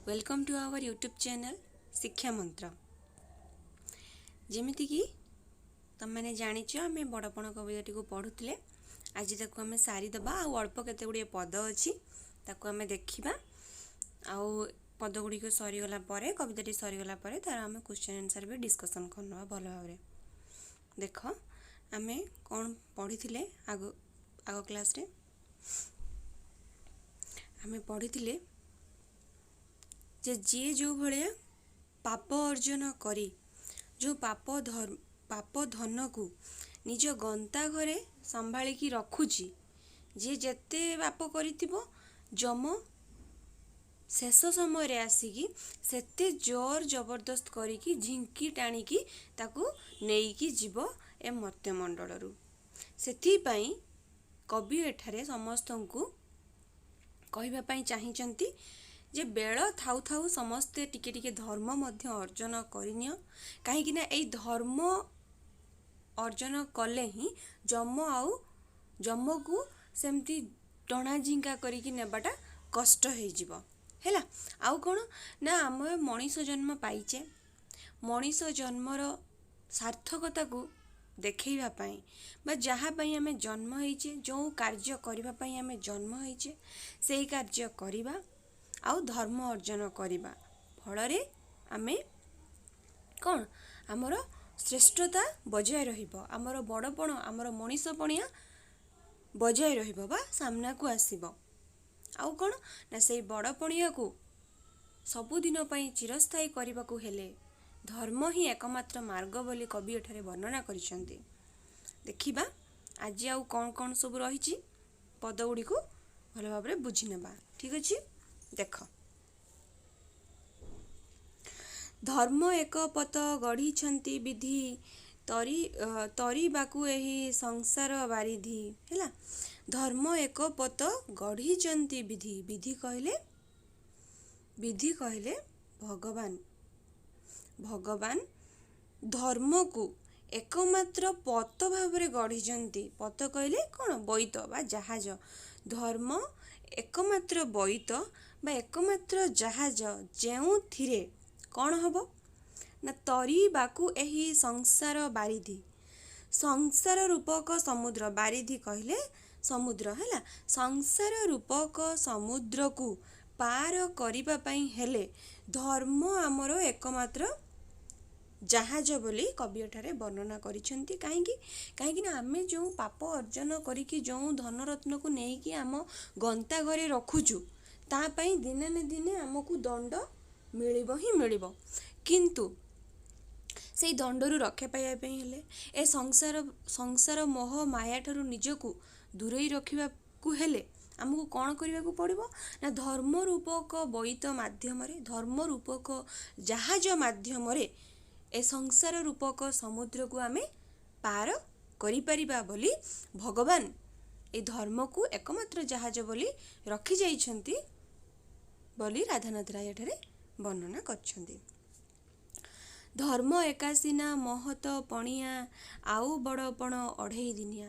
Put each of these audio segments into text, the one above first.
Welcome to our YouTube channel Shiksha Mantra. जमीती कि तुम मैंने जाच आम बड़पण कविताटी को पढ़ुले आज ताको आम सारीदबा अल्प केते गुड़े पद अच्छी ताको आम देखा आउ पद गुड़िक सरीगला कविताटी सरीगला तार आम क्वेश्चन आंसर भी डिस्कसन करना भल भाव देख आम कौन पढ़ी आग आग क्लास रे आम पढ़ी जी जो भाया पाप अर्जन करी जो पाप धन को निज गंता घरे संभाली रखुची जी जेते पाप करिथिबो जम शेष समय रे आसिकी सेते जोर जबरदस्त करिकी झिंकी टाणिकी ताकू नेइकी जीव ए मर्त्यमंडलरू सेथि पई कवि एठारे समस्तंकु कहिबा पई चाहिचंती जे बेल थाउ थाउ समस्ते टिके टिके धर्म मध्य अर्जन करिनियो कहीं ना ए धर्म अर्जन कले ही जम आउ जम को सेमती टणा झिंका करिकी नेबाटा कष्ट हो जिवो हैला। आउ कोन ना आम मनीष जन्म पाइचे मनीष जन्मर सार्थकता को देखैबा पई बा जहाँ पई आमे जन्म होइचे जो कार्य करिबा पई आमे जन्म होइचे सेही कार्य करिबा आउ धर्म अर्जन करिबा फलरे आमे कौन आमर श्रेष्ठता बजाय रहिबो आमर बड़पण आमर मनीषपणिया बजाय रहिबो बा सामना को आसीबो आउ कौन ना सेही बड़पणिया को सबुदिन पई चिरस्थायी करबा को हेले धर्म ही एकमात्र मार्ग बोली कवि एठारे वर्णना करिसेंती। देखिबा आज आउ कौन कौन सब रहिछि पद गुडी को भल भाबरे बुझि नेबा ठीक अछि। देख धर्म एक पथ गढ़ी विधि तरीबाकू एही संसार बारिधि हैला। धर्म एक पथ गढ़ी विधि विधि कहले भगवान भगवान धर्म को एकमात्र पथ भाव गढ़ी पथ कहले कौन बैत बा जहाज धर्म एकमात्र बैत बा एकमात्र जहाज जेउ थिरे कौन हबो ना तरीबाकू एही संसार बारिधि संसार रूपक समुद्र बारिधि कहले समुद्र हैला। संसार रूपक समुद्र को पार करिबा पई हेले धर्म आमर एकमात्र जहाज बोली कवि एठारे वर्णना करिसेंती। कहीं ना आमे जो पाप अर्जन करिकी जो धन रत्न को नेइकी आम गंता घरे रखुचु ता पई दिने न दिने आमको दंड मिलिबो ही मिलिबो किंतु से दंडरू रक्षा पाइबा पई हेले ए संसार मोह माया ठारू निजको दूरेई रखिबा को हेले आमको कौन करने पड़ो ना धर्म रूपक बैत माध्यम धर्म रूपक जहाज माध्यम ए संसार रूपक समुद्र को आमे पार करि परिबा बोली भगवान ए धर्म को एकमात्र जहाज बोली रखी जाइछंती बोली राधानाथ राय एठारे वर्णना करछंती। धर्म एकासीना महत पणिया आउ बड़पण अढ़ई दिनिया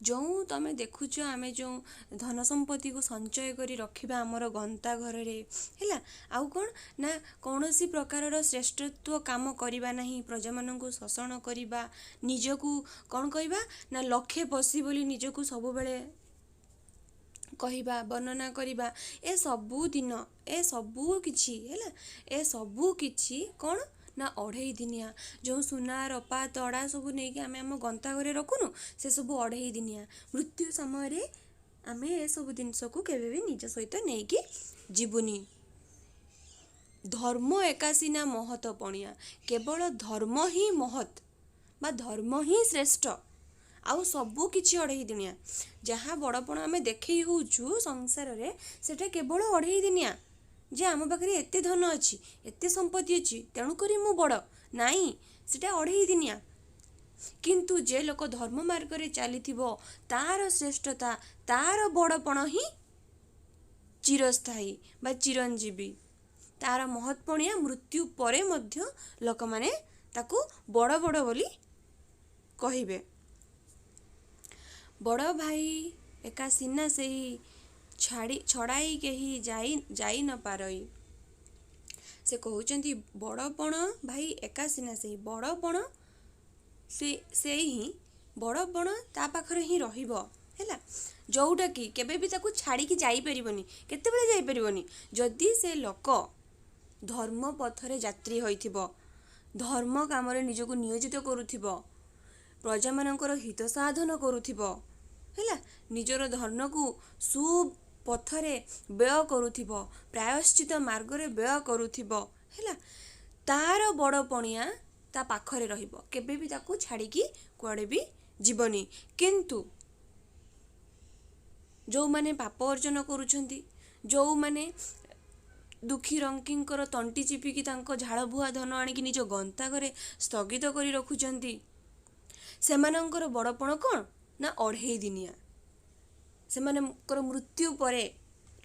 जो तमें देखुच आमे जो धन संपत्ति को संचय करी रखिबा हमर गंता घर रे हैला। आउ कोन ना कौनसी प्रकार श्रेष्ठत्व काम करिबा नहीं प्रजा मान को शोषण करिबा निजको कौन कहबा ना लक्ष्य पसी बोली निजको सब बेले कहिबा वर्णना करिबा ए सबु दिन ए सबु किछि हैला ए सबु किछि कौन ना अढ़ई दिनिया जो सुना रपा तड़ा सब नहीं कि आम गंता घरे रखुनु से सब अढ़ई दिनिया मृत्यु समय आम ए सब जिनस को केबे भी निज सहित नहीं कि जीवनी। धर्म एकासीना महत पणिया केवल धर्म ही महत बा धर्म ही श्रेष्ठ आउ सबु किछि अढ़ई दिनिया जहाँ बड़पण आम देखई होउछु संसार रे सेटा केवल अढ़ई दिनिया जे आम पाखे एते धन अच्छी एते संपत्ति अच्छी तेणुकरी मु बड़ नाई सेटा अढ़ई दिनिया किंतु जे लोक धर्म मार्ग रे चलीथिबो तार श्रेष्ठता तार बड़पण ही चिरस्थायी बा चिरंजीवी तार महत्पणिया मृत्यु परे मध्य लोक माने ताकू बड़ बड़ बोली कहिबे। बड़ भाई एका सीना से ही छड़ाई के ही जाई न पारई ସେ କହୁଛନ୍ତି ବଡ଼ପଣ ଭାଇ ଏକା ସିନା ସେଇ ବଡ଼ପଣ ସେଇ ହିଁ ବଡ଼ପଣ ତା ପାଖରେ ହିଁ ରହିବ ହେଲା, ଯେଉଁଟାକି କେବେ ବି ତାକୁ ଛାଡ଼ିକି ଯାଇପାରିବନି। କେତେବେଳେ ଯାଇପାରିବନି? ଯଦି ସେ ଲୋକ ଧର୍ମ ପଥରେ ଯାତ୍ରୀ ହୋଇଥିବ, ଧର୍ମ କାମରେ ନିଜକୁ ନିୟୋଜିତ କରୁଥିବ, ପ୍ରଜାମାନଙ୍କର ହିତ ସାଧନ କରୁଥିବ ହେଲା, ନିଜର ଧର୍ମକୁ ସୁପଥରେ ବ୍ୟୟ କରୁଥିବ, ପ୍ରାୟଶ୍ଚିତ ମାର୍ଗରେ ବ୍ୟୟ କରୁଥିବ ହେଲା, ତାର ବଡ଼ପଣିଆ ତା ପାଖରେ ରହିବ, କେବେ ବି ତାକୁ ଛାଡ଼ିକି କୁଆଡ଼େ ବି ଯିବନି। କିନ୍ତୁ ଯେଉଁମାନେ ପାପ ଅର୍ଜନ କରୁଛନ୍ତି, ଯେଉଁମାନେ ଦୁଃଖୀ ରଙ୍କିଙ୍କର ତଣ୍ଟି ଚିପିକି ତାଙ୍କ ଝାଳ ବୁହା ଧନ ଆଣିକି ନିଜ ଗନ୍ତାଘରେ ସ୍ଥଗିତ କରି ରଖୁଛନ୍ତି, ସେମାନଙ୍କର ବଡ଼ପଣ କ'ଣ ନା 2.5 ଦିନିଆ। ସେମାନଙ୍କର ମୃତ୍ୟୁ ପରେ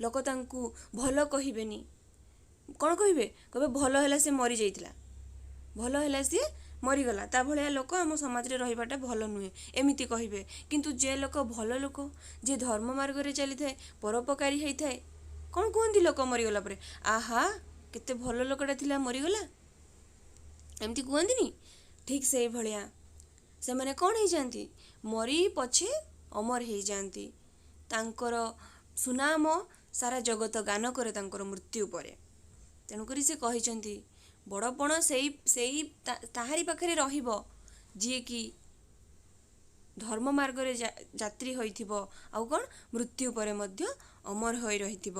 ଲୋକ ତାଙ୍କୁ ଭଲ କହିବେନି। କ'ଣ କହିବେ? କହିବେ ଭଲ ହେଲା ସେ ମରିଯାଇଥିଲା, ଭଲ ହେଲା ସିଏ ମରିଗଲା, ତା ଭଳିଆ ଲୋକ ଆମ ସମାଜରେ ରହିବାଟା ଭଲ ନୁହେଁ, ଏମିତି କହିବେ। କିନ୍ତୁ ଯେ ଲୋକ ଭଲ ଲୋକ, ଯେ ଧର୍ମ ମାର୍ଗରେ ଚାଲିଥାଏ, ପରୋପକାରୀ ହେଇଥାଏ, କ'ଣ କୁହନ୍ତି ଲୋକ ମରିଗଲା ପରେ? ଆହା କେତେ ଭଲ ଲୋକଟା ଥିଲା ମରିଗଲା, ଏମିତି କୁହନ୍ତିନି? ଠିକ୍ ସେଇଭଳିଆ ସେମାନେ କ'ଣ ହେଇଯାଆନ୍ତି? ମରି ପଛେ ଅମର ହେଇଯାଆନ୍ତି। ତାଙ୍କର ସୁନାମ ସାରା ଜଗତ ଗାନ କରେ ତାଙ୍କର ମୃତ୍ୟୁ ପରେ। ତେଣୁକରି ସେ କହିଛନ୍ତି ବଡ଼ପଣ ସେଇ ତାହାରି ପାଖରେ ରହିବ ଯିଏକି ଧର୍ମ ମାର୍ଗରେ ଯାତ୍ରୀ ହୋଇଥିବ, ଆଉ କ'ଣ ମୃତ୍ୟୁ ପରେ ମଧ୍ୟ ଅମର ହୋଇ ରହିଥିବ।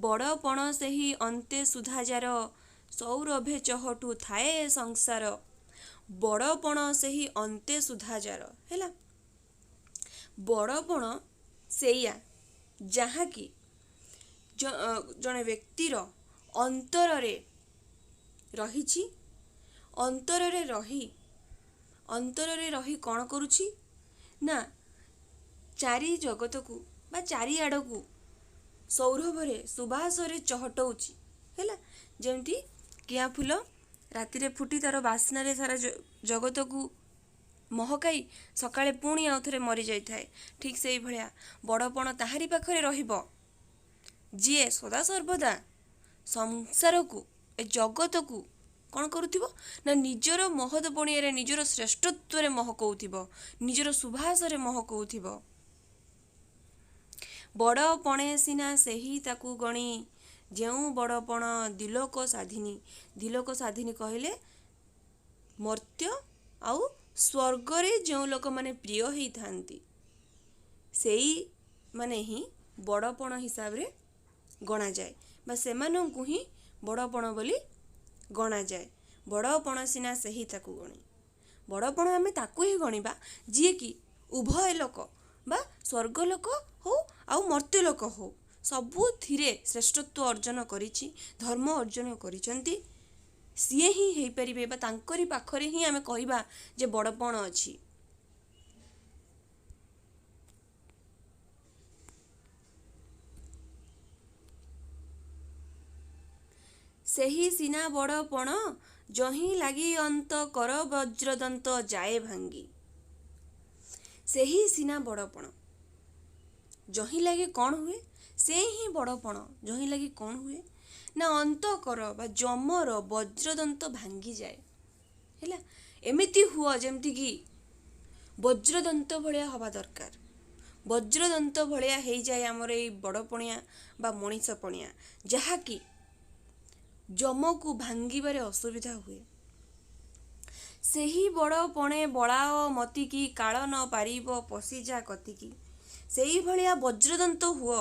ବଡ଼ପଣ ସେହି ଅନ୍ତେ ସୁଧାଜାର, ସୌରଭେ ଚହଟୁ ଥାଏ ସଂସାର। ବଡ଼ପଣ ସେହି ଅନ୍ତେ ସୁଧାଜାର ହେଲା, ବଡ଼ପଣ ସେଇଆ ଯାହାକି ଜଣେ ବ୍ୟକ୍ତିର ଅନ୍ତରରେ ରହିଛି। ଅନ୍ତରରେ ରହି କ'ଣ କରୁଛି ନା ଚାରି ଜଗତକୁ ବା ଚାରିଆଡ଼କୁ ସୌରଭରେ ସୁବାସରେ ଚହଟଉଛି ହେଲା, ଯେମିତି କିଆ ଫୁଲ ରାତିରେ ଫୁଟି ତାର ବାସ୍ନାରେ ସାରା ଜଗତକୁ ମହକାଇ ସକାଳେ ପୁଣି ଆଉ ଥରେ ମରିଯାଇଥାଏ। ଠିକ୍ ସେଇଭଳିଆ ବଡ଼ପଣ ତାହାରି ପାଖରେ ରହିବ ଯିଏ ସଦାସର୍ବଦା ସଂସାରକୁ, ଏ ଜଗତକୁ କ'ଣ କରୁଥିବ ନା ନିଜର ମହତ ପଣିଆରେ, ନିଜର ଶ୍ରେଷ୍ଠତ୍ୱରେ ମହକଉଥିବ, ନିଜର ସୁବାସରେ ମହକଉଥିବ। ବଡ଼ପଣେ ସିନା ସେହି ତାକୁ ଗଣି, ଯେଉଁ ବଡ଼ପଣ ଦିଲୋକ ସାଧିନୀ। ଦିଲୋକ ସାଧିନୀ କହିଲେ ମର୍ତ୍ତ୍ୟ ଆଉ ସ୍ୱର୍ଗରେ ଯେଉଁ ଲୋକମାନେ ପ୍ରିୟ ହେଇଥାନ୍ତି, ସେଇମାନେ ହିଁ ବଡ଼ପଣ ହିସାବରେ ଗଣାଯାଏ, ବା ସେମାନଙ୍କୁ ହିଁ ବଡ଼ପଣ ବୋଲି ଗଣାଯାଏ। ବଡ଼ପଣ ସିନା ସେହି ତାକୁ ଗଣି। ବଡ଼ପଣ ଆମେ ତାକୁ ହିଁ ଗଣିବା ଯିଏକି ଉଭୟ ଲୋକ ବା ସ୍ୱର୍ଗ ଲୋକ ହଉ ଆଉ ମର୍ତ୍ତ୍ୟ ଲୋକ ହଉ, ସବୁଥିରେ ଶ୍ରେଷ୍ଠତ୍ୱ ଅର୍ଜନ କରିଛି, ଧର୍ମ ଅର୍ଜନ କରିଛନ୍ତି, ସିଏ ହିଁ ହେଇପାରିବେ, ବା ତାଙ୍କରି ପାଖରେ ହିଁ ଆମେ କହିବା ଯେ ବଡ଼ପଣ ଅଛି। ସେହି ସିନା ବଡ଼ପଣ, ଯହିଁ ଲାଗି ଅନ୍ତ କର ବଜ୍ରଦନ୍ତ ଯାଏ ଭାଙ୍ଗି। ସେହି ସିନା ବଡ଼ପଣ, ଯହିଁ ଲାଗି କ'ଣ ହୁଏ? ସେ ହିଁ ବଡ଼ପଣ। ଯହିଁ ଲାଗି କ'ଣ ହୁଏ ନା ଅନ୍ତକର ବା ଯମର ବଜ୍ରଦନ୍ତ ଭାଙ୍ଗିଯାଏ ହେଲା। ଏମିତି ହୁଅ ଯେମିତିକି ବଜ୍ରଦନ୍ତ ଭଳିଆ ହବା ଦରକାର। ବଜ୍ରଦନ୍ତ ଭଳିଆ ହେଇଯାଏ ଆମର ଏଇ ବଡ଼ପଣିଆ ବା ମଣିଷ ପଣିଆ, ଯାହାକି ଯମକୁ ଭାଙ୍ଗିବାରେ ଅସୁବିଧା ହୁଏ। ସେହି ବଡ଼ପଣେ ବଳାଅ ମତିକି, କାଳ ନ ପାରିବ ପଶିଯା କତିକି। ସେଇଭଳିଆ ବଜ୍ରଦନ୍ତ ହୁଅ,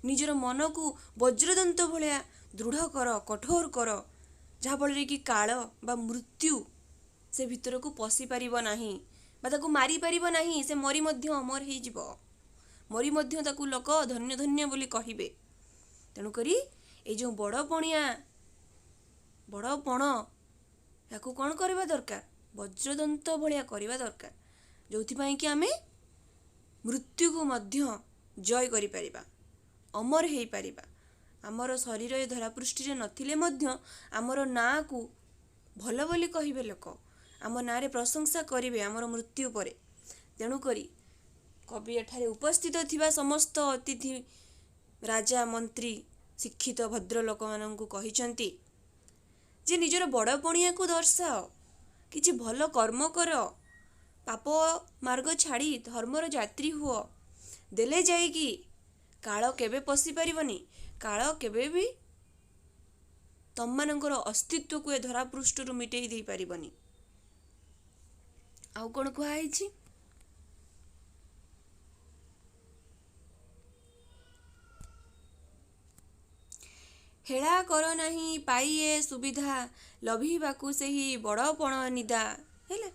ନିଜର ମନକୁ ବଜ୍ରଦନ୍ତ ଭଳିଆ ଦୃଢ଼ କର, କଠୋର କର, ଯାହାଫଳରେ କି କାଳ ବା ମୃତ୍ୟୁ ସେ ଭିତରକୁ ପଶି ପାରିବ ନାହିଁ, ବା ତାକୁ ମାରିପାରିବ ନାହିଁ। ସେ ମରି ମଧ୍ୟ ଅମର ହେଇଯିବ, ମରି ମଧ୍ୟ ତାକୁ ଲୋକ ଧନ୍ୟ ଧନ୍ୟ ବୋଲି କହିବେ। ତେଣୁକରି ଏଇ ଯେଉଁ ବଡ଼ପଣ, ୟାକୁ କ'ଣ କରିବା ଦରକାର? ବଜ୍ରଦନ୍ତ ଭଳିଆ କରିବା ଦରକାର, ଯେଉଁଥିପାଇଁ କି ଆମେ ମୃତ୍ୟୁକୁ ମଧ୍ୟ ଜୟ କରିପାରିବା, ଅମର ହେଇପାରିବା। ଆମର ଶରୀର ଏ ଧରାପୃଷ୍ଠରେ ନଥିଲେ ମଧ୍ୟ ଆମର ନାଁକୁ ଭଲ ବୋଲି କହିବେ ଲୋକ, ଆମ ନାଁରେ ପ୍ରଶଂସା କରିବେ ଆମର ମୃତ୍ୟୁ ପରେ। ତେଣୁକରି କବି ଏଠାରେ ଉପସ୍ଥିତ ଥିବା ସମସ୍ତ ଅତିଥି, ରାଜା, ମନ୍ତ୍ରୀ, ଶିକ୍ଷିତ ଭଦ୍ରଲୋକମାନଙ୍କୁ କହିଛନ୍ତି ଯେ ନିଜର ବଡ଼ ପଣିଆକୁ ଦର୍ଶାଅ, କିଛି ଭଲ କର୍ମ କର, ପାପ ମାର୍ଗ ଛାଡ଼ି ଧର୍ମର ଯାତ୍ରୀ ହୁଅ। ଦେଲେ ଯାଇକି କାଳ କେବେ ପଶିପାରିବନି, କାଳ କେବେ ବି ତମମାନଙ୍କର ଅସ୍ତିତ୍ୱକୁ ଏ ଧରାପୃଷ୍ଠରୁ ମିଟେଇ ଦେଇପାରିବନି। ଆଉ କ'ଣ କୁହାହେଇଛି? ହେଳା କର ନାହିଁ ପାଇଏ ସୁବିଧା, ଲଭିବାକୁ ସେହି ବଡ଼ପଣ ନିଦା। ହେଲା,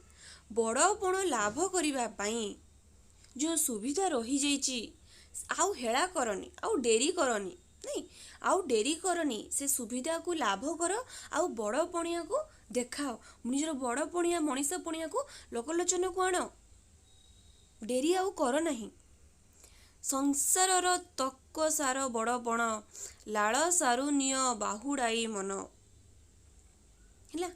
ବଡ଼ପଣ ଲାଭ କରିବା ପାଇଁ ଯେଉଁ ସୁବିଧା ରହିଯାଇଛି, ଆଉ ହେଳା କରନି, ଆଉ ଡେରି କରନି, ନାଇଁ, ଆଉ ଡେରି କରନି, ସେ ସୁବିଧାକୁ ଲାଭ କର, ଆଉ ବଡ଼ ପଣିଆକୁ ଦେଖାଅ। ନିଜର ବଡ଼ ପଣିଆ, ମଣିଷ ପଣିଆକୁ ଲୋକଲୋଚନକୁ ଆଣ, ଡେରି ଆଉ କର ନାହିଁ। ସଂସାରର ତକ ସାର ବଡ଼ପଣ, ଲାଳ ସାରୁ ନିଅ ବାହୁଡ଼ାଇ ମନ। ହେଲା,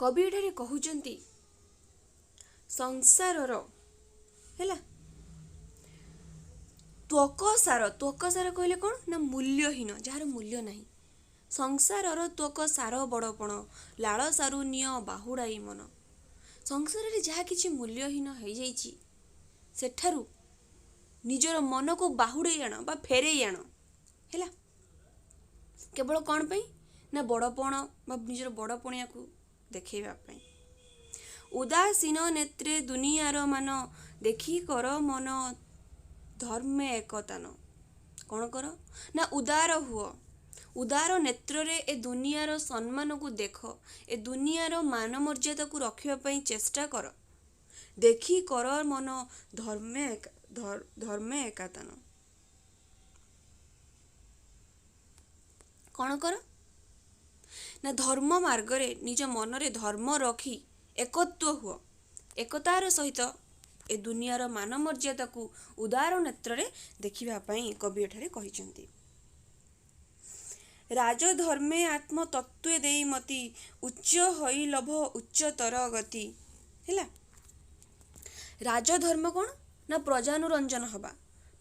କବି ଏଠାରେ କହୁଛନ୍ତି ସଂସାରର, ହେଲା, ତ୍ୱକ ସାର କହିଲେ କ'ଣ ନା ମୂଲ୍ୟହୀନ, ଯାହାର ମୂଲ୍ୟ ନାହିଁ। ସଂସାରର ତ୍ୱକ ସାର ବଡ଼ପଣ, ଲାଳ ସାରୁ ନିଅ ବାହୁଡ଼ାଇ ମନ। ସଂସାରରେ ଯାହା କିଛି ମୂଲ୍ୟହୀନ ହେଇଯାଇଛି, ସେଠାରୁ ନିଜର ମନକୁ ବାହୁଡ଼େଇ ଆଣ ବା ଫେରେଇ ଆଣ। ହେଲା, କେବଳ କ'ଣ ପାଇଁ ନା ବଡ଼ପଣ ବା ନିଜର ବଡ଼ ପଣିଆକୁ ଦେଖେଇବା ପାଇଁ। ଉଦାସୀନ ନେତ୍ରେ ଦୁନିଆର ମାନ, ଦେଖି କର ମନ ଧର୍ମେ ଏକତାନ। କ'ଣ କର ନା ଉଦାର ହୁଅ, ଉଦାର ନେତ୍ରରେ ଏ ଦୁନିଆର ସମ୍ମାନକୁ ଦେଖ, ଏ ଦୁନିଆର ମାନ ମର୍ଯ୍ୟାଦାକୁ ରଖିବା ପାଇଁ ଚେଷ୍ଟା କର। ଦେଖି କର ମନ ଧର୍ମେ ଏକତାନ। କ'ଣ କର ନା ଧର୍ମ ମାର୍ଗରେ ନିଜ ମନରେ ଧର୍ମ ରଖି ଏକତ୍ୱ ହୁଅ, ଏକତାର ସହିତ ଏ ଦୁନିଆର ମାନ ମର୍ଯ୍ୟାଦାକୁ ଉଦାର ନେତ୍ରରେ ଦେଖିବା ପାଇଁ କବି ଏଠାରେ କହିଛନ୍ତି। ରାଜଧର୍ମେ ଆତ୍ମତତ୍ତ୍ୱେ ଦେଇ ମତି, ଉଚ୍ଚ ହୋଇ ଲୋଭ ଉଚ୍ଚତର ଗତି। ହେଲା, ରାଜଧର୍ମ କ'ଣ ନା ପ୍ରଜାନୁରଞ୍ଜନ ହେବା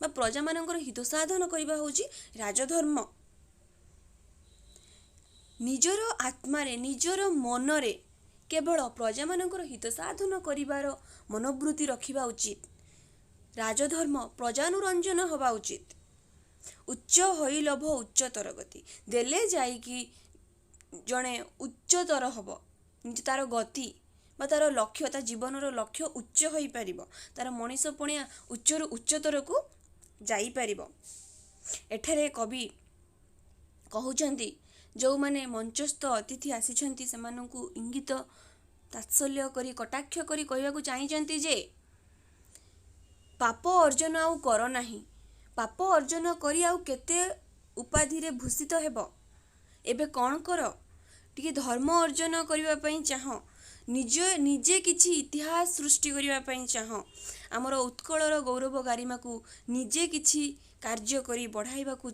ବା ପ୍ରଜାମାନଙ୍କର ହିତ ସାଧନ କରିବା ହେଉଛି ରାଜଧର୍ମ। ନିଜର ଆତ୍ମାରେ, ନିଜର ମନରେ କେବଳ ପ୍ରଜାମାନଙ୍କର ହିତ ସାଧନ କରିବାର ମନୋବୃତ୍ତି ରଖିବା ଉଚିତ। ରାଜଧର୍ମ ପ୍ରଜାନୁରଞ୍ଜନ ହେବା ଉଚିତ। ଉଚ୍ଚ ହୋଇ ଲୋଭ ଉଚ୍ଚତର ଗତି, ଦେଲେ ଯାଇକି ଜଣେ ଉଚ୍ଚତର ହେବ, ତାର ଗତି ବା ତାର ଲକ୍ଷ୍ୟ, ତା ଜୀବନର ଲକ୍ଷ୍ୟ ଉଚ୍ଚ ହୋଇପାରିବ, ତାର ମଣିଷ ପଣିଆ ଉଚ୍ଚରୁ ଉଚ୍ଚତରକୁ ଯାଇପାରିବ। ଏଠାରେ କବି କହୁଛନ୍ତି ଯେଉଁମାନେ ମଞ୍ଚସ୍ଥ ଅତିଥି ଆସିଛନ୍ତି ସେମାନଙ୍କୁ ଇଙ୍ଗିତ ତାତ୍ସଲ୍ୟ କରି କଟାକ୍ଷ କରି କହିବାକୁ ଚାହିଁଛନ୍ତି ଯେ ପାପ ଅର୍ଜନ ଆଉ କର ନାହିଁ, ପାପ ଅର୍ଜନ କରି ଆଉ କେତେ ଉପାଧିରେ ଭୂଷିତ ହେବ। ଏବେ କ'ଣ କର, ଟିକେ ଧର୍ମ ଅର୍ଜନ କରିବା ପାଇଁ ଚାହଁ, ନିଜେ କିଛି ଇତିହାସ ସୃଷ୍ଟି କରିବା ପାଇଁ ଚାହଁ, ଆମର ଉତ୍କଳର ଗୌରବ ଗାରିମାକୁ ନିଜେ କିଛି କାର୍ଯ୍ୟ କରି ବଢ଼ାଇବାକୁ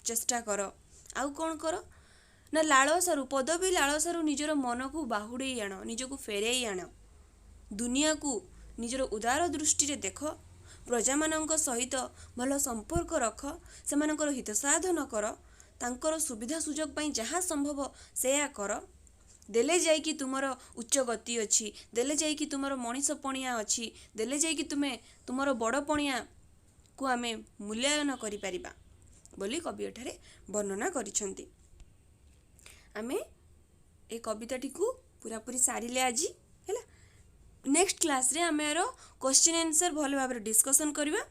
ଚେଷ୍ଟା କର। ଆଉ କ'ଣ କର ନା ଲାଳସାରୁ, ପଦବୀ ଲାଳସାରୁ ନିଜର ମନକୁ ବାହୁଡ଼େଇ ଆଣ, ନିଜକୁ ଫେରେଇ ଆଣ। ଦୁନିଆକୁ ନିଜର ଉଦାର ଦୃଷ୍ଟିରେ ଦେଖ, ପ୍ରଜାମାନଙ୍କ ସହିତ ଭଲ ସମ୍ପର୍କ ରଖ, ସେମାନଙ୍କର ହିତ ସାଧନ କର, ତାଙ୍କର ସୁବିଧା ସୁଯୋଗ ପାଇଁ ଯାହା ସମ୍ଭବ ସେୟା କର। ଦେଲେ ଯାଇକି ତୁମର ଉଚ୍ଚ ଗତି ଅଛି, ଦେଲେ ଯାଇକି ତୁମର ମଣିଷ ପଣିଆ ଅଛି, ଦେଲେ ଯାଇକି ତୁମର ବଡ଼ ପଣିଆକୁ ଆମେ ମୂଲ୍ୟାୟନ କରିପାରିବା ବୋଲି କବି ଏଠାରେ ବର୍ଣ୍ଣନା କରିଛନ୍ତି। ଆମେ ଏ କବିତାଟିକୁ ପୁରାପୁରି ସାରିଲେ ଆଜି। ହେଲା, ନେକ୍ସଟ କ୍ଲାସ୍ରେ ଆମେ ଆର କ୍ୱେଶ୍ଚିନ୍ ଆନ୍ସର୍ ଭଲ ଭାବରେ ଡିସ୍କସନ୍ କରିବା।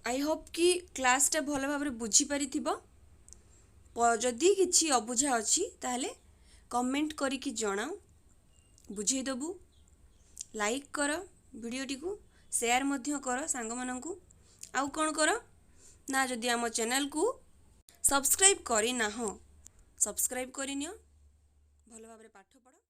ଆଇ ହୋପ୍ କି କ୍ଲାସ୍ଟା ଭଲ ଭାବରେ ବୁଝିପାରିଥିବ। ଯଦି କିଛି ଅବୁଝା ଅଛି ତାହେଲେ କମେଣ୍ଟ କରିକି ଜଣାଅ, ବୁଝେଇଦେବୁ। ଲାଇକ୍ କର ଭିଡ଼ିଓଟିକୁ, ସେୟାର ମଧ୍ୟ କର ସାଙ୍ଗମାନଙ୍କୁ। ଆଉ କ'ଣ କର ନା ଯଦି ଆମ ଚ୍ୟାନେଲକୁ ସବସ୍କ୍ରାଇବ୍ କରିନାହଁ, ସବସ୍କ୍ରାଇବ୍ କରିନିଅ। ଭଲ ଭାବରେ ପାଠ ପଢ଼।